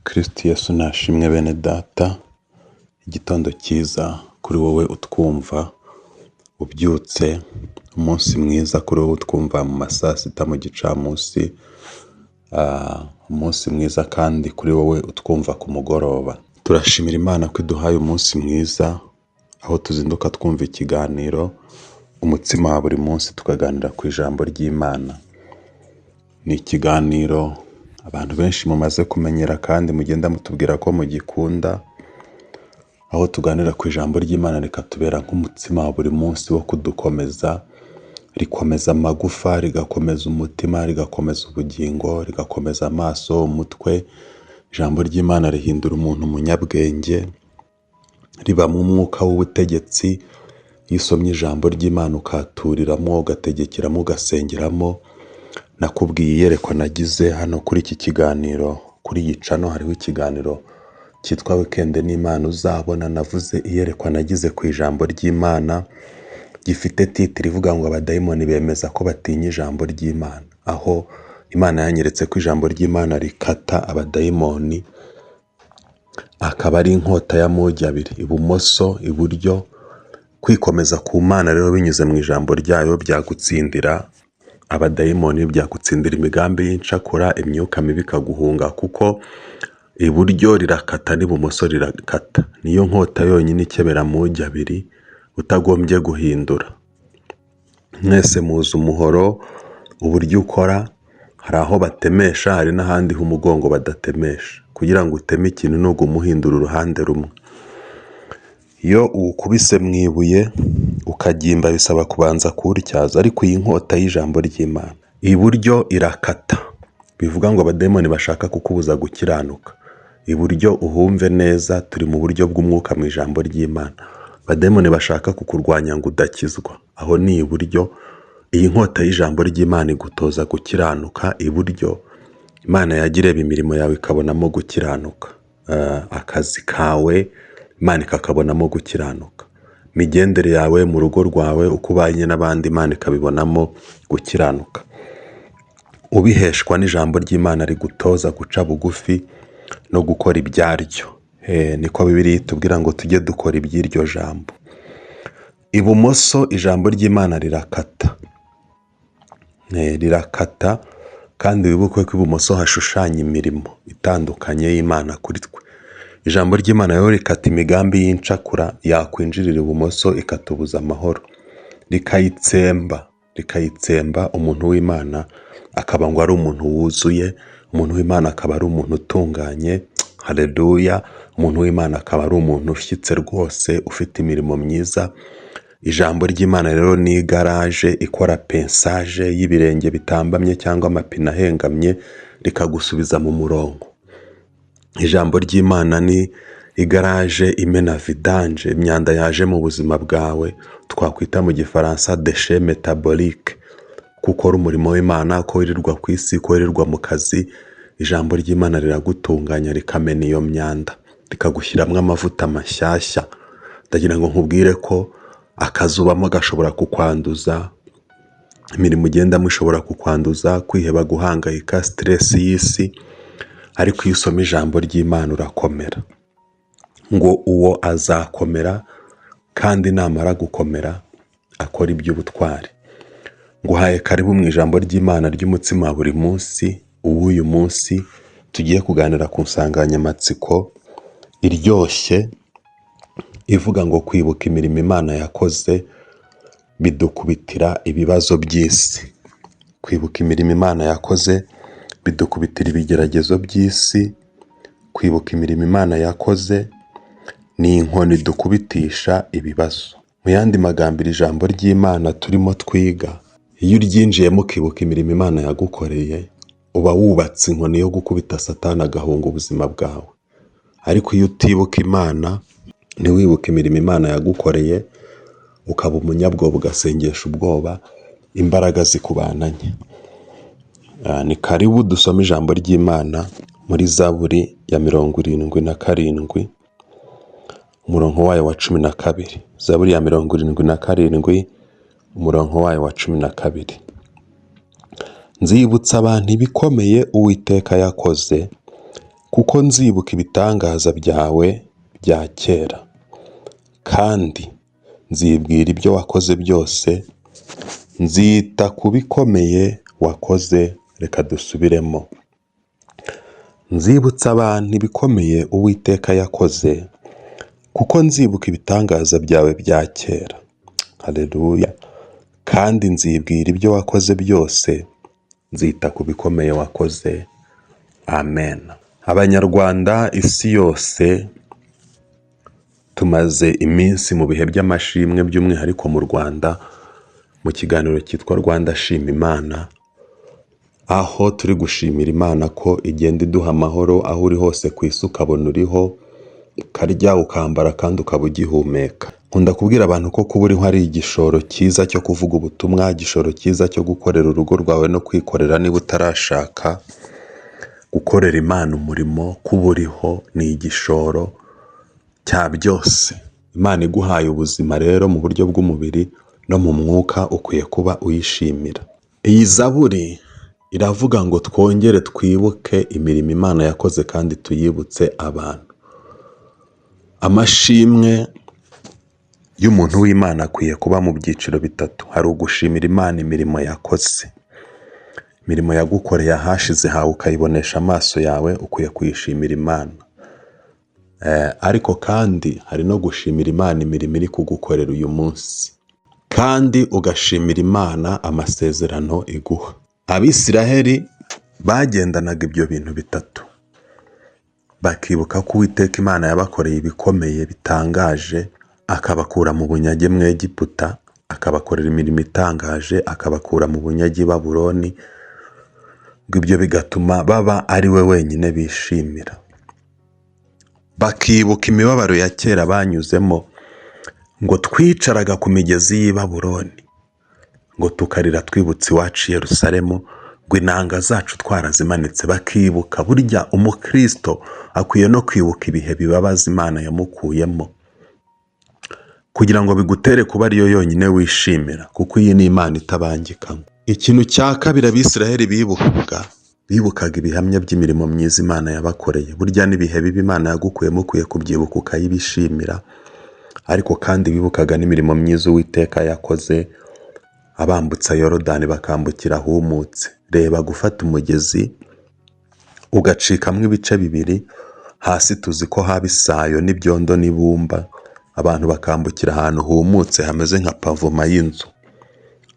Kristo Yesu nashimwe bene data, igitondo cyiza kuri wowe utwumva ubyutse, umunsi mwiza kuri wowe utwumva mu masaa sita mu gicamunsi, umunsi mwiza kandi kuri wowe utwumva ku mugoroba. Turashimira Imana ko iduhaye umunsi mwiza, aho tuzinduka twumva ikiganiro umutsima wa buri munsi, tukaganira ku ijambo ry'Imana. Ni ikiganiro abantu benshi mumaze kumenyera kandi mugenda mutubwira ko mugikunda, aho tuganira ku ijambo ry'Imana rikatubera nk'umutsima wa buri munsi wo kudukomeza, rikomeza amagufa, rigakomeza umutima, rigakomeza ubugingo, rigakomeza amaso, umutwe. Ijambo ry'Imana rihindura umuntu umunyabwenge, riba mu mwuka w'ubutegetsi. Iyo usomye ijambo ry'Imana ukaturiramo, ugategekeramo, ugasengeramo. Nakubwiye iyerekwa nagize hano kuri iki kiganiro, kuri iyi channel hariho ikiganiro cyitwa Weekend n'Imana uzabona. Navuze iyerekwa nagize ku ijambo ry'Imana, gifite titre ivuga ngo abadayimoni bemeza ko batinya ijambo ry'Imana. Aho Imana yanyeretse ko ijambo ry'Imana rikata abadayimoni, akaba ari inkota y'amogi abiri, ibumoso iburyo. Kwikomeza ku Mana rero binyuze mu ijambo ryayo byagutsindira abadayimoni, byagutsindira imigambi y'incakura, imyuka mibi ikaguhunga, kuko iburyo rirakata n'ibumoso rirakata. Niyo nkota yonyine ikebera amogi abiri utagombye guhindura. Mwese muzi umuhoro uburyo ukora, hari aho batemesha, hari n'ahandi h'umugongo badatemesha. Kugira ngo uteme ikintu nugo umuhindura uruhande rumwe. Iyo ukubise mu ibuye ukagimba bisaba kubanza kurutyaza, ariko iyi nkota y'ijambo ry'Imana iburyo irakata. Bivuga ngo abadayimoni bashaka kukubuza gukiranuka, iburyo uhumve neza, turi mu buryo bw'umwuka mu ijambo ry'Imana. Abadayimoni bashaka kukurwanya ngo udakizwa, aho ni iburyo. Iyi nkota y'ijambo ry'Imana igutoza gukiranuka iburyo. Imana yagireba imirimo yawe ikabonamo gukiranuka, akazi kawe Imana ikakabonamo gukiranuka, migendere yawe mu rugo rwawe, uko ubanye n'abandi Imana ikabibonamo gukiranuka. Ubiheshwa n'ijambo ry'Imana rigutoza guca bugufi no gukora ibyaryo. Niko Bibiliya itubwira ngo tujye dukora iby'iryo jambo. Ibumoso ijambo ry'Imana rirakata, rirakata, kandi wibuke ko ibumoso hashushanya imirimo itandukanye y'Imana kuri twe. Ijambo ry'Imana rero rikata imigambi y'incakura yakwinjirira ibumoso ikatubuza amahoro, rikayitsemba umuntu w'Imana akaba ngo ari umuntu wuzuye, umuntu w'Imana akaba ari umuntu utunganye. Haleluya! Umuntu w'Imana akaba ari umuntu ushyitse rwose, ufite imirimo myiza. Ijambo ry'Imana rero ni igaraje ikora pensage y'ibirenge bitambamye cyangwa amapine ahengamye, rikagusubiza mu murongo. Ijambo ry'Imana ni igaraje imena vidange, imyanda yaje mu buzima bwawe, twakwita mu gifaransa déchets métaboliques. Kuko ari umurimo w'Imana, ko wirirwa ku isi, ko wirirwa mu kazi, ijambo ry'Imana riragutunganya, rikamena iyo myanda, rikagushyiramo amavuta mashyashya. Ndagira ngo nkubwire ko akazi ubamo gashobora kukwanduza, imirimo ugendamo ishobora kukwanduza, kwiheba, guhangayika, stress y'isi. Ariko iyo usoma ijambo ry'Imana urakomera, ngo uwo azakomera kandi namara gukomera akora iby'ubutwari. Nguhaye karibu mu ijambo ry'Imana ry'umutsima wa buri munsi. Uyu munsi tugiye kuganira ku nsanganyamatsiko iryoshye ivuga ngo kwibuka imirimo Imana yakoze bidukubitira ibibazo by'isi. Kwibuka imirimo Imana yakoze bidukubitira ibigeragezo by'isi. Kwibuka imirimo Imana yakoze ni inkoni dukubitisha ibibazo. Mu yandi magambo, ijambo ry'Imana turimo twiga, iyo uryinjiyemo ukibuka imirimo Imana yagukoreye, uba wubatse inkoni yo gukubita Satani agahunga ubuzima bwawe. Ariko iyo utibuka Imana, ntiwibuke imirimo Imana yagukoreye, ukaba umunyabwoba, ugasengesha ubwoba, imbaraga zikubananye. Ni karibu dusome ijambo ry'Imana muri Zaburi ya 77, umurongo wayo wa 12. Zaburi ya 77, umurongo wayo wa 12. Nzibutsa abantu ibikomeye Uwiteka yakoze, kuko nzibuka ibitangaza byawe bya kera, kandi nzibwira ibyo wakoze byose, nzita ku bikomeye wakoze. Reka dusubiremo. Nzibutsa abantu ibikomeye Uwiteka yakoze, kuko nzibuka ibitangaza byawe bya kera. Haleluya. Kandi nzibwira ibyo wakoze byose, nzita ku bikomeye wakoze. Amen. Abanyarwanda, isi yose, tumaze iminsi mu bihe by'amashimwe, by'umwihariko mu Rwanda, mu kiganiro cyitwa Rwanda Shima Imana, aho turi gushimira Imana ko igenda iduha amahoro aho uri hose ku isi, ukabona uriho, ukarya, ukambara kandi ukaba ugihumeka. Nkunda kubwira abantu ko kuba uriho ari igishoro cyiza cyo kuvuga ubutumwa, igishoro cyiza cyo gukorera urugo rwawe no kwikorera niba utarashaka. Gukorera Imana umurimo, kuba uriho ni igishoro cya byose. Imana iguhaye ubuzima rero mu buryo bw'umubiri no mu mwuka, ukwiye kuba uyishimira. Iyi zaburi iravuga ngo twongere twibuke imirimo Imana yakoze kandi tuyibutse abantu. Amashimwe y'umuntu w'Imana akwiye kuba mu byiciro bitatu. Hari ugushimira Imana imirimo yakoze, imirimo yagukoreye ahashize hawe ukayibonesha amaso yawe, ukwiye kuyishimira Imana. Ariko kandi hari no gushimira Imana imirimo iri kugukorera uyu munsi, kandi ugashimira Imana amasezerano iguha. Abisiraheli bagendanaga ibyo bintu bitatu, bakibuka ko Uwiteka Imana yabakoreye ibikomeye bitangaje, akabakura mu bunyage mu Egiputa, akabakorera imirimo itangaje, akabakura mu bunyage i Babuloni, ngo ibyo bigatuma baba ari we wenyine bishimira. Bakibuka imibabaro ya kera banyuzemo, ngo twicaraga ku migezi y'i Babuloni, ngo tukarira twibutse iwacu i Yerusalemu, ngo inanga zacu twarazimanitse. Bakibuka. Burya umukristo akwiye no kwibuka ibihe bibabaza Imana yamukuyemo, kugira ngo bigutere kuba ariyo yonyine wishimira, kuko iyi ni Imana itabangikanywa. Ikintu cya kabiri Abisiraheli bibukaga ibihamya by'imirimo myiza Imana yabakoreye. Burya n'ibihe bibi Imana yagukuyemo ukwiye kubyibuka ukayibishimira, ariko kandi bibukaga n'imirimo myiza Uwiteka yakoze, abambutsa Yorodani bakambukira ahumutse. Reba, gufata umugezi ugacikamo ibice bibiri, hasi tuzi ko haba isayo n'ibyondo n'ibumba, abantu bakambukira ahantu humutse hameze nka pavoma y'inzu.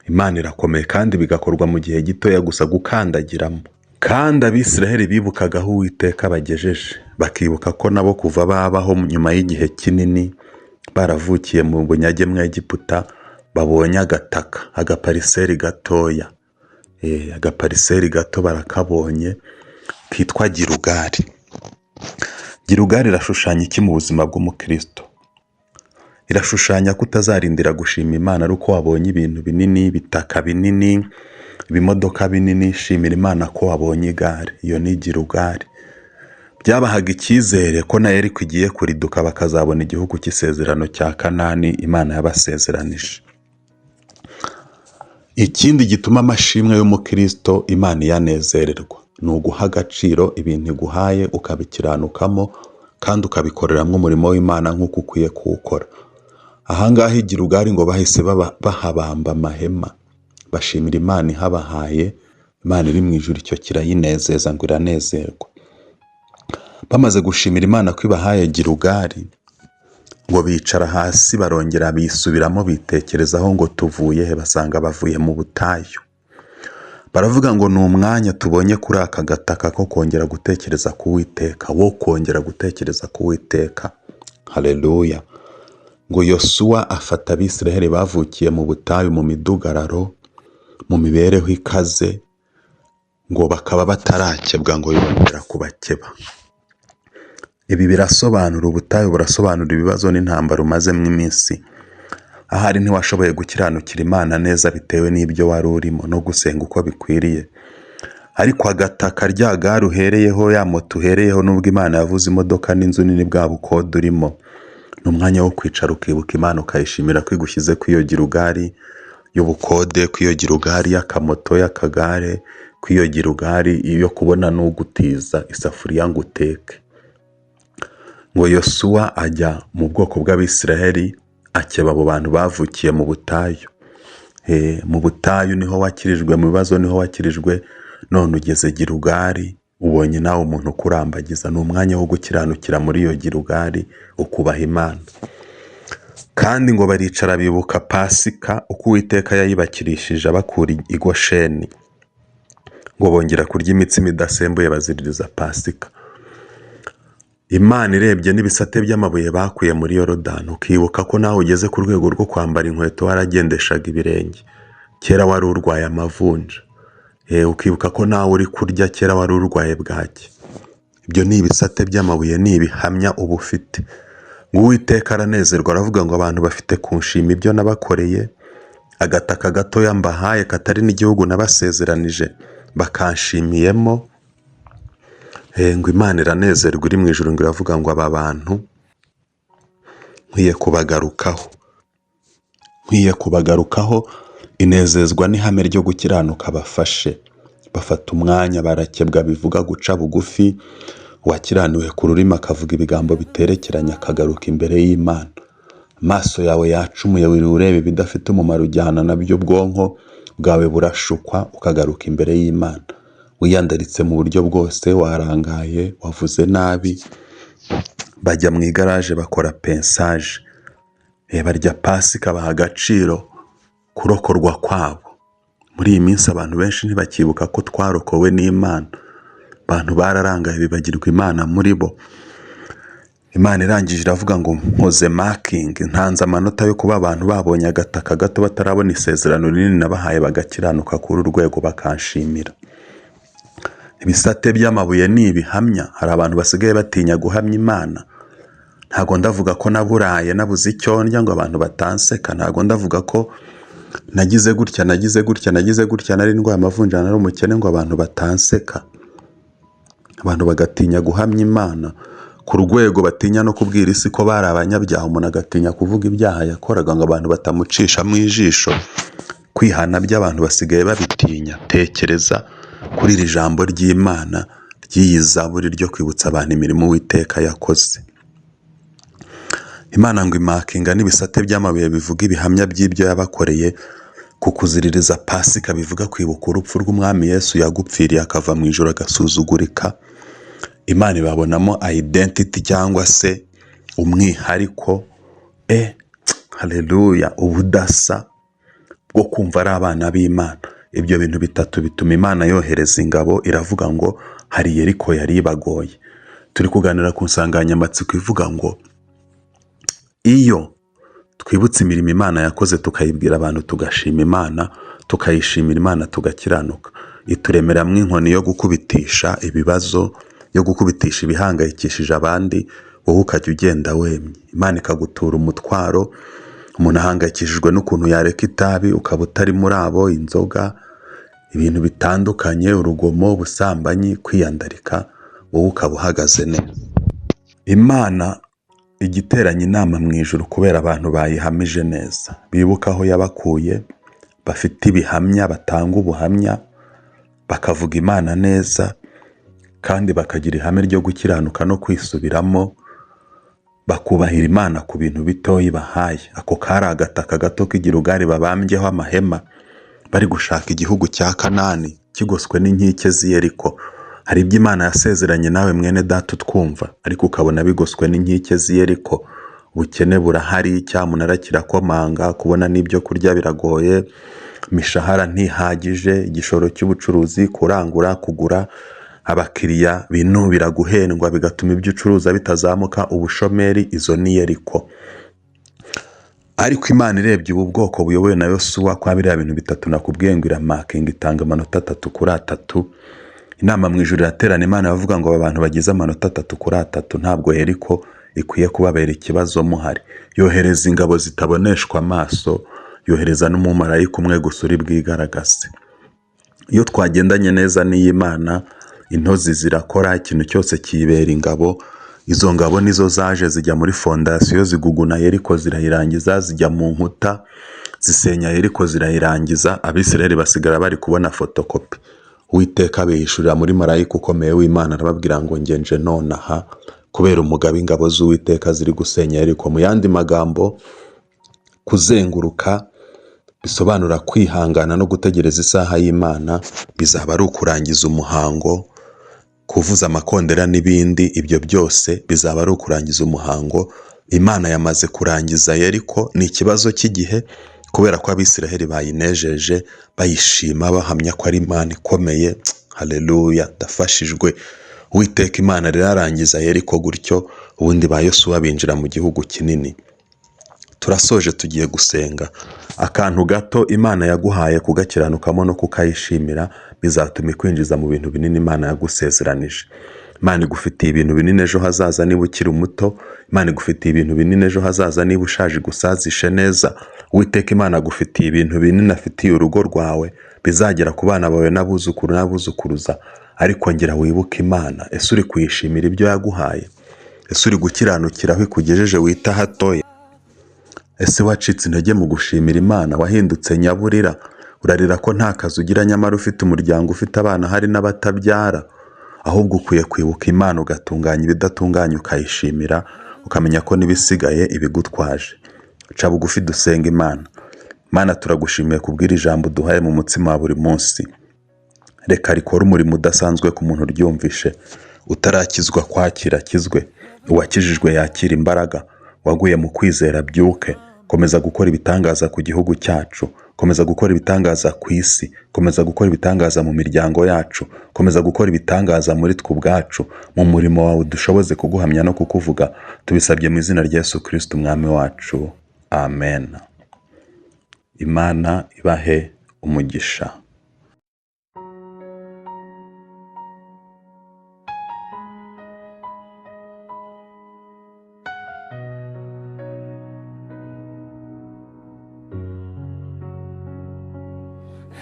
Imana irakomeye, kandi bigakorwa mu gihe gitoya gusa gukandagiramo. Kandi Abisiraheli bibukaga aho Uwiteka bagejeje, bakibuka ko nabo kuva babaho nyuma y'igihe kinini baravukiye mu bunyage mu Egiputa, babonye agataka, agapariseri gatoya, agapariseri gato barakabonye kitwa Girugari. Girugari irashushanya iki mu buzima bw'umukristo? Irashushanya ko utazarindira gushima Imana ari uko wabonye ibintu binini, ibitaka binini, ibimodoka binini. Shimira Imana ko wabonye igare. Iyo ni Girugari. Byabahaga icyizere ko na Yeriko igiye kuriduka, bakazabona igihugu cy'isezerano cya Kanani Imana yabasezeranije. Ikindi gituma amashimwe y'umukristo Imana iyanezererwa, ni uguha agaciro ibintu iguhaye, ukabikiranukamo kandi ukabikoreramo umurimo w'Imana nk'uko ukwiye kuwukora. Ahangaha i Girugari ngo bahise bahabamba amahema, bashimira Imana ihabahaye. Imana iri mu ijuru icyo kirayinezeza, ngo iranezerwa. Bamaze gushimira Imana ko ibahaye Girugari, ngo bicara hasi barongera bisubiramo, bitekerezaho ngo tuvuye he. Basanga bavuye mu butayu. Baravuga ngo ni umwanya tubonye kuri aka gataka ko kongera gutekereza ku Uwiteka, wo kongera gutekereza ku Uwiteka. Haleluya. Ngo Yosuwa afata Abisiraheli bavukiye mu butayu, mu midugararo, mu mibereho ikaze, ngo bakaba batarakebwa, ngo yongera kubakeba. Ibi birasobanura ubutayu, burasobanura ibibazo n'intambara umazemo iminsi. Ahari ntiwashoboye gukiranukira Imana neza bitewe n'ibyo wari urimo no gusenga uko bikwiriye. Ariko agataka, rya gare uhereyeho, ya moto uhereyeho, nubwo Imana yavuze imodoka n'inzu nini, bwa bukode urimo, ni umwanya wo kwicara ukibuka Imana, ukayishimira ko igushyize ku iyo Girugari y'ubukode, ku iyo Girugari y'akamoto, y'akagare, kw'iyo Gilugari iyo kubona n'ugutiza isafuriya ngo uteke. Ngo Yosuwa ajya mu bwoko bw'Abisiraheli akeba abo bantu bavukiye mu butayu. Mu butayu niho wakirijwe, mu bibazo niho wakirijwe, none ugeze Gilugari ubonye nawe umuntu ukurambagiza. Ni umwanya wo gukiranukira muri iyo Gilugari ukubaha Imana. Kandi ngo baricara bibuka Pasika uko Uwiteka yayibakirishije abakura i Gosheni, ngo bongera kurya imitsima idasembuye baziririza Pasika. Imana irebye n'ibisate by'amabuye bakuye muri Yorodani, ukibuka ko nawe ugeze ku rwego rwo kwambara inkweto waragendeshaga ibirenge, kera wari urwaye amavunja. Ukibuka ko nawe uri kurya, kera wari urwaye bwaki. Ibyo ni ibisate by'amabuye, ni ibihamya uba ufite. Ngo Uwiteka aranezerwa aravuga ngo abantu bafite kunshima ibyo nabakoreye, agataka gatoya mbahaye katari n'igihugu nabasezeranije bakanshimiyemo. Ngo Imana iranezerwa iri mu ijuru, ngo iravuga ngo aba bantu nkwiye kubagarukaho, inezezwa n'ihame ryo gukiranuka bafashe. Bafata umwanya barakebwa, bivuga guca bugufi. Uwakiraniwe ku rurimi akavuga ibigambo biterekeranya akagaruka imbere y'Imana. Amaso yawe yacumuye wiri ureba ibidafite umumaro, ujyana nabyo, ubwonko bwawe burashukwa ukagaruka imbere y'Imana. Wiyandaritse mu buryo bwose, warangaye, wavuze nabi. Bajya mu igaraje bakora pensaje, barya Pasika, baha agaciro kurokorwa kwabo. Muri iyi minsi abantu benshi ntibakibuka ko twarokowe n'Imana. Abantu bararangaye bibagirwa Imana muri bo. Imana irangije iravuga ngo nkoze makingi, ntanze amanota yo kuba abantu babonye agataka gato batarabona isezerano rinini nabahaye bagakiranuka kuri urwego bakanshimira. Ibisate by'amabuye ni ibihamya. Hari abantu basigaye batinya guhamya Imana. Ntago ndavuga ko naburaye nabuze icyo ndya ngo abantu batanseka. Ntago ndavuga ko nagize gutya nari ndwaye amavunja nari umukene ngo abantu batanseka. Abantu bagatinya guhamya Imana ku rwego batinya no kubwira isi ko bari abanyabyaha. Umuntu agatinya kuvuga ibyaha yakoraga ngo abantu batamucishamo ijisho. Kwihana by'abantu basigaye babitinya. Tekereza kuri iri jambo ry'Imana ry'iyi zaburi ryo kwibutsa abantu imirimo Uwiteka yakoze. Imana ngo imakinga n'ibisate by'amabuye bivuga ibihamya by'ibyo yabakoreye ku kuziririza Pasika, bivuga kwibuka urupfu rw'Umwami Yesu yagupfiriye akava mu ijuru agasuzugurika. Imana ibabonamo identity cyangwa se umwihariko, haleluya, ubudasa bwo kumva ari abana b'Imana. Ibyo bintu bitatu bituma Imana yohereza ingabo. Iravuga ngo hari Yeriko yari ibagoye. Turi kuganira ku nsanganyamatsiko ivuga ngo iyo twibutse imirimo Imana yakoze tukayibwira abantu, tugashima Imana, tukayishimira Imana, tugakiranuka, ituremeramo inkoni yo gukubitisha ibibazo, yo gukubitisha ibihangayikishije abandi, wowe ukajya ugenda wemye. Imana ikagutura umutwaro. Umuntu ahangayikishijwe n'ukuntu yareka itabi, ukaba utari muri abo, inzoga, ibintu bitandukanye, urugomo, ubusambanyi, kwiyandarika, wowe ukaba uhagaze neza. Imana igiteranya inama mu ijuru kubera abantu bayihamije neza, bibuka aho yabakuye, bafite ibihamya, batanga ubuhamya, bakavuga Imana neza, kandi bakagira ihame ryo gukiranuka no kwisubiramo, bakubahira Imana ku bintu bitoyi bahaye. Ako kari agataka gato k'Igilugari babambyeho amahema, bari gushaka igihugu cya Kanani kigoswe n'inkike z'i Yeriko. Hari ibyo Imana yasezeranye nawe mwene data utwumva, ariko ukabona bigoswe n'inkike z'i Yeriko. Ubukene burahari, cyamunara kirakomanga, kubona n'ibyo kurya biragoye, imishahara ntihagije, igishoro cy'ubucuruzi, kurangura, kugura, abakiriya binubira guhendwa bigatuma ibyo ucuruza bitazamuka, ubushomeri. Izo ni Yeriko. Ariko Imana irebye ubu bwoko buyobowe na Yosuwa, kwa biriya bintu bitatu nakubwiye ngo iramakinga, itanga amanota 3/3. Inama mu ijuru iraterana, Imana yavuga ngo aba bantu bagize amanota 3/3 ntabwo Yeriko ikwiye kubabera ikibazo muhari. Yohereza ingabo zitaboneshwa amaso, yohereza n'umumarayika umwe gusa uri bwigaragaze. Iyo twagendanye neza n'Imana, intozi zirakora, ikintu cyose kibera ingabo. Izo ngabo nizo zaje zijya muri fondasiyo, ziguguna Yeriko zirayirangiza, zijya mu nkuta zisenya Yeriko zirayirangiza. Abisirayeli basigara bari kubona fotokopi. Uwiteka bihishurira muri marayika ukomeye w'Imana arababwira ngo ngenje nonaha kubera umugabo ingabo z'Uwiteka ziri gusenya Yeriko. Mu yandi magambo, kuzenguruka bisobanura kwihangana no gutegereza isaha y'Imana. Bizaba ari ukurangiza umuhango, kuvuza amakondera n'ibindi. Ibyo byose bizaba ari ukurangiza umuhango. Imana yamaze kurangiza Yeriko. Ni ikibazo cy'igihe, kubera ko Abisiraheli bayinejeje, bayishima, bahamya ko ari Imana ikomeye. Haleluya, ndafashijwe. Uwiteka Imana rero arangiza Yeriko gutyo, ubundi ba Yosuwa binjira mu gihugu kinini. Turasoje, tugiye gusenga. Akantu gato Imana yaguhaye kugakiranukamo no kukayishimira bizatuma ikwinjiza mu bintu binini Imana yagusezeranije. Imana igufitiye ibintu binini ejo hazaza niba ukiri muto. Imana igufitiye ibintu binini ejo hazaza niba ushaje gusazishe neza. Uwiteka Imana agufitiye ibintu binini afitiye urugo rwawe, bizagera ku bana bawe n'abuzukuru n'abuzukuruza. Ariko ngera wibuke Imana. Ese uri kuyishimira ibyo yaguhaye? Ese uri gukiranukira aho ikugejeje wita hatoya? Ese wacitse intege mu gushimira Imana? Wahindutse nyaburira? Urarira ko nta kazi ugira nyamara ufite umuryango, ufite abana, hari n'abatabyara? Ahubwo ukwiye kwibuka Imana, ugatunganya ibidatunganye ukayishimira, ukamenya ko n'ibisigaye ibigutwaje. Ca bugufi dusenga Imana. Mana, turagushimiye kubwira ijambo duhaye mu mutsima wa buri munsi. Reka rikora umurimo udasanzwe ku muntu uryumvishe. Utarakizwa kwakira akizwe, uwakijijwe yakira imbaraga, waguye mu kwizera byuke. Komeza gukora ibitangaza ku gihugu cyacu, komeza gukora ibitangaza ku isi, komeza gukora ibitangaza mu miryango yacu, komeza gukora ibitangaza muri twe ubwacu. Mu murimo wawe dushoboze kuguhamya no kukuvuga, tubisabye mu izina rya Yesu Kristo umwami wacu, amen. Imana ibahe umugisha.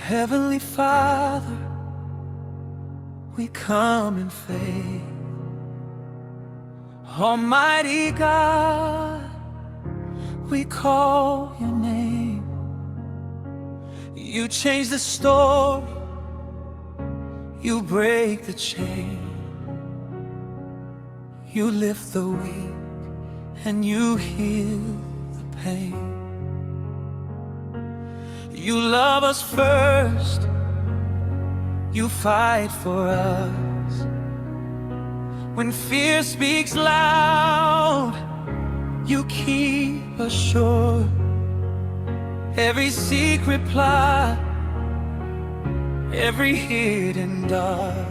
Heavenly Father, we come in faith. Almighty God, we call your name. You change the story, you break the chain. You lift the weak and you heal the pain. You love us first, you fight for us. When fear speaks loud, you keep us sure. Every secret plot, every hidden dart,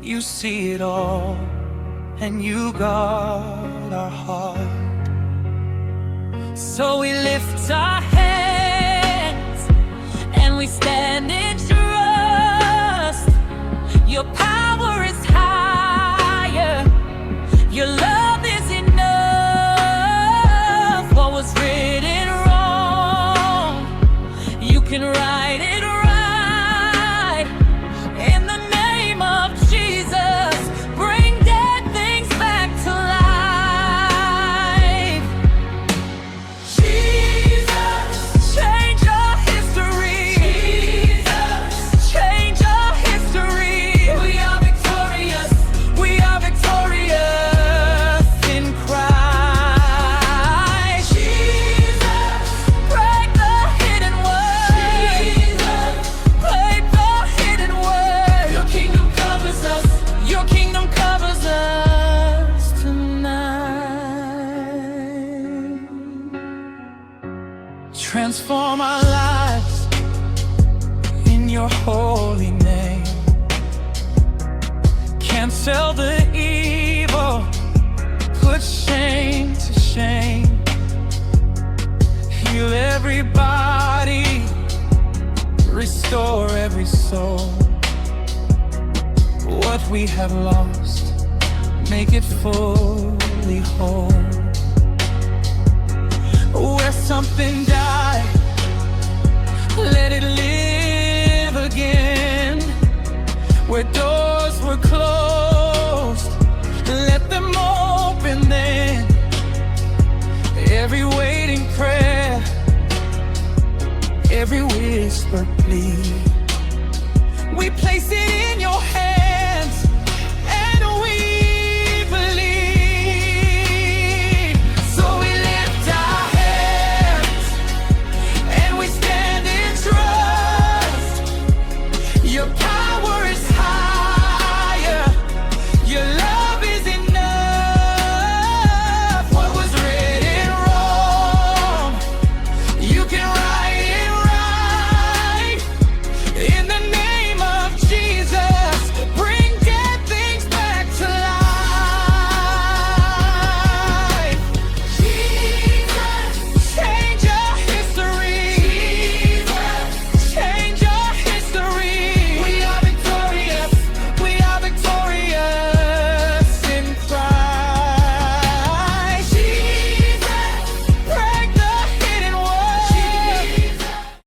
you see it all and you guard our heart. So we lift our hands and we stand in trust. Your power is higher, your love is enough. What was written wrong, you can right it right. In the name of Jesus, bring dead things back to life. Jesus, change our history. Jesus, change our history. We are victorious. We are victorious in Christ. Jesus, break the hidden word. Jesus, break the hidden word. Your kingdom covers us. Your kingdom covers us tonight. Transform our lives in your holy name. Cancel the evil, put shame to shame. Heal every body, restore every soul. What we have lost, make it fully whole. Where something died, let it live again. Where doors were closed, let them open then. Every waiting prayer, every whispered plea, We place it in your hands.